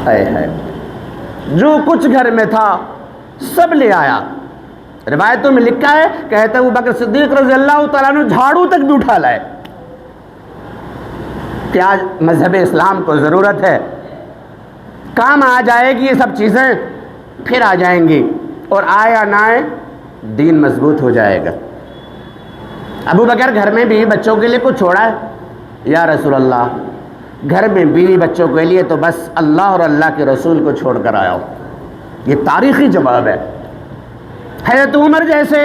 ہے جو کچھ گھر میں تھا سب لے آیا۔ روایتوں میں لکھا ہے، کہتے ابو بکر صدیق رضی اللہ تعالیٰ عنہ جھاڑو تک بھی اٹھا لائے کہ آج مذہب اسلام کو ضرورت ہے، کام آ جائے گی، یہ سب چیزیں پھر آ جائیں گی، اور آیا نہ آئے دین مضبوط ہو جائے گا۔ ابو بکر گھر میں بیوی بچوں کے لیے کچھ چھوڑا ہے؟ یا رسول اللہ، گھر میں بیوی بچوں کے لیے تو بس اللہ اور اللہ کے رسول کو چھوڑ کر آیا ہوں۔ یہ تاریخی جواب ہے۔ حضرت عمر جیسے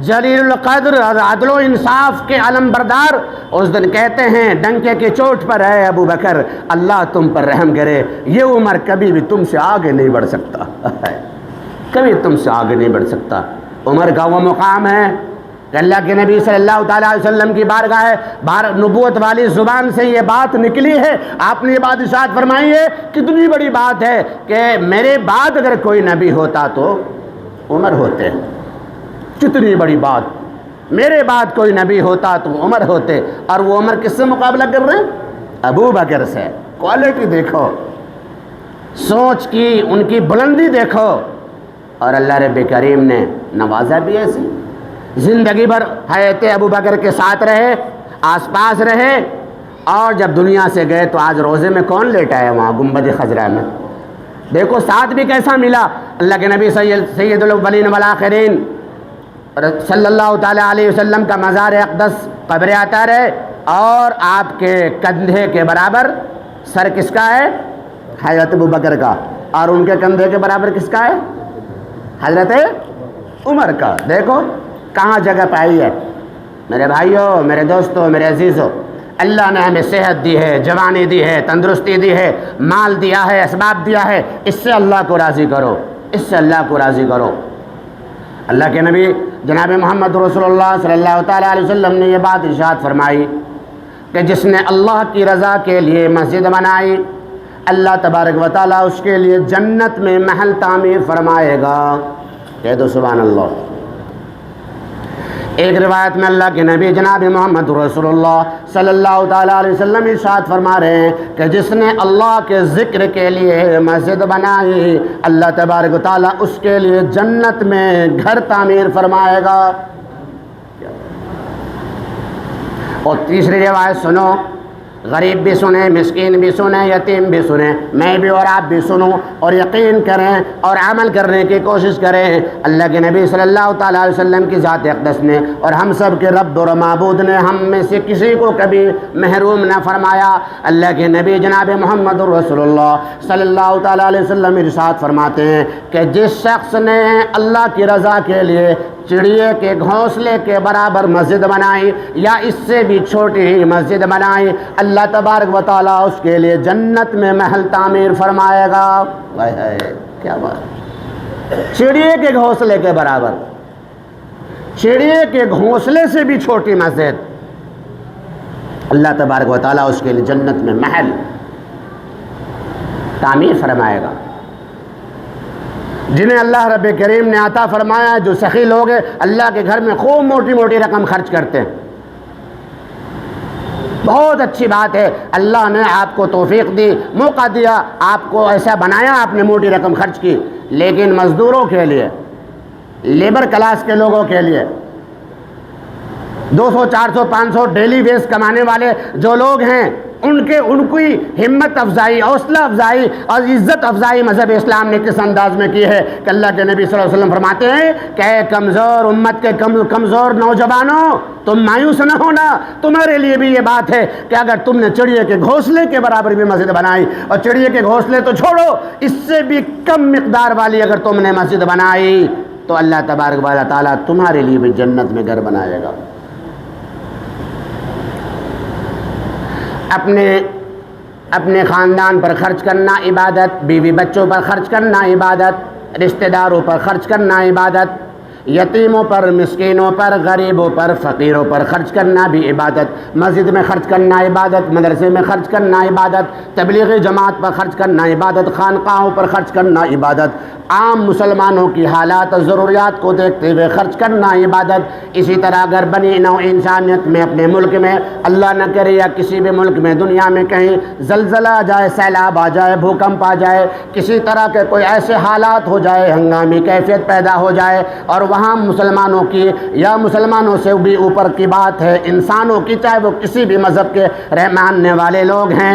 جلیل القدر عدل و انصاف کے علم بردار اس دن کہتے ہیں ڈنکے کی چوٹ پر، ہے ابو بکر اللہ تم پر رحم کرے، یہ عمر کبھی بھی تم سے آگے نہیں بڑھ سکتا، کبھی تم سے آگے نہیں بڑھ سکتا۔ عمر کا وہ مقام ہے کہ اللہ کے نبی صلی اللہ تعالیٰ علیہ وسلم کی بارگاہ نبوت والی زبان سے یہ بات نکلی ہے، آپ نے یہ بات ارشاد فرمائی ہے، کتنی بڑی بات ہے کہ میرے بعد اگر کوئی نبی ہوتا تو عمر ہوتے، کتنی بڑی بات، میرے بعد کوئی نبی ہوتا تو عمر ہوتے، اور وہ عمر کس سے مقابلہ کر رہے ہیں؟ ابو بکر سے۔ کوالٹی دیکھو، سوچ کی ان کی بلندی دیکھو، اور اللہ رب کریم نے نوازا بھی ایسی، زندگی بھر حضرت ابو بکر کے ساتھ رہے، آس پاس رہے، اور جب دنیا سے گئے تو آج روزے میں کون لیٹا ہے وہاں گنبد خضرا میں؟ دیکھو ساتھ بھی کیسا ملا، اللہ کے نبی سید الاولین والآخرین صلی اللہ تعالیٰ علیہ وسلم کا مزار اقدس قبر عطار ہے، اور آپ کے کندھے کے برابر سر کس کا ہے؟ حضرت ابو بکر کا، اور ان کے کندھے کے برابر کس کا ہے؟ حضرت عمر کا۔ دیکھو کہاں جگہ پائی ہے۔ میرے بھائیوں، میرے دوستوں، میرے عزیزوں، اللہ نے ہمیں صحت دی ہے، جوانی دی ہے، تندرستی دی ہے، مال دیا ہے، اسباب دیا ہے، اس سے اللہ کو راضی کرو، اس سے اللہ کو راضی کرو۔ اللہ کے نبی جناب محمد رسول اللہ صلی اللہ تعالیٰ علیہ وسلم نے یہ بات ارشاد فرمائی کہ جس نے اللہ کی رضا کے لیے مسجد بنائی، اللہ تبارک و تعالیٰ اس کے لیے جنت میں محل تعمیر فرمائے گا۔ کہہ دو سبحان اللہ۔ ایک روایت میں اللہ کے نبی جناب محمد رسول اللہ صلی اللہ تعالیٰ علیہ وسلم ارشاد فرما رہے ہیں کہ جس نے اللہ کے ذکر کے لیے مسجد بنائی، اللہ تبارک و تعالیٰ اس کے لیے جنت میں گھر تعمیر فرمائے گا۔ اور تیسری روایت سنو، غریب بھی سنیں، مسکین بھی سنیں، یتیم بھی سنیں، میں بھی اور آپ بھی سنوں، اور یقین کریں اور عمل کرنے کی کوشش کریں۔ اللہ کے نبی صلی اللہ تعالیٰ علیہ وسلم کی ذات اقدس نے اور ہم سب کے رب اور معبود نے ہم میں سے کسی کو کبھی محروم نہ فرمایا۔ اللہ کے نبی جناب محمد رسول اللہ صلی اللہ تعالیٰ علیہ وسلم ارشاد فرماتے ہیں کہ جس شخص نے اللہ کی رضا کے لیے چڑیے کے گھونسلے کے برابر مسجد بنائی یا اس سے بھی چھوٹی ہی مسجد بنائی، اللہ تبارک و تعالیٰ اس کے لیے جنت میں محل تعمیر فرمائے گا۔ کیا بات، چڑیے کے گھونسلے کے برابر، چڑیے کے گھونسلے سے بھی چھوٹی مسجد، اللہ تبارک و تعالیٰ اس کے لیے جنت میں محل تعمیر فرمائے گا۔ جنہیں اللہ رب کریم نے عطا فرمایا، جو سخی لوگ ہیں اللہ کے گھر میں خوب موٹی موٹی رقم خرچ کرتے ہیں، بہت اچھی بات ہے، اللہ نے آپ کو توفیق دی، موقع دیا، آپ کو ایسا بنایا، آپ نے موٹی رقم خرچ کی، لیکن مزدوروں کے لیے، لیبر کلاس کے لوگوں کے لیے، 200 400 500 ڈیلی ویز کمانے والے جو لوگ ہیں، ان کی ہمت افزائی، حوصلہ افزائی اور عزت افزائی مذہب اسلام نے کس انداز میں کی ہے کہ اللہ کے نبی صلی اللہ علیہ وسلم فرماتے ہیں کہ اے کمزور امت کے کمزور نوجوانوں، تم مایوس نہ ہونا، تمہارے لیے بھی یہ بات ہے کہ اگر تم نے چڑیے کے گھونسلے کے برابر بھی مسجد بنائی، اور چڑیے کے گھونسلے تو چھوڑو، اس سے بھی کم مقدار والی اگر تم نے مسجد بنائی تو اللہ تبارک و تعالیٰ تمہارے لیے بھی جنت میں گھر بنائے گا۔ اپنے خاندان پر خرچ کرنا عبادت، بیوی بچوں پر خرچ کرنا عبادت، رشتہ داروں پر خرچ کرنا عبادت، یتیموں پر، مسکینوں پر، غریبوں پر، فقیروں پر خرچ کرنا بھی عبادت، مسجد میں خرچ کرنا عبادت، مدرسے میں خرچ کرنا عبادت، تبلیغی جماعت پر خرچ کرنا عبادت، خانقاہوں پر خرچ کرنا عبادت، عام مسلمانوں کی حالات اور ضروریات کو دیکھتے ہوئے خرچ کرنا عبادت۔ اسی طرح اگر بنی نوع انسانیت میں اپنے ملک میں اللہ نہ کرے یا کسی بھی ملک میں دنیا میں کہیں زلزلہ آ جائے، سیلاب آ جائے، بھوکمپ آ جائے، کسی طرح کے کوئی ایسے حالات ہو جائے، ہنگامی کیفیت پیدا ہو جائے، اور وہاں مسلمانوں کی یا مسلمانوں سے بھی اوپر کی بات ہے انسانوں کی، چاہے وہ کسی بھی مذہب کے ماننے والے لوگ ہیں،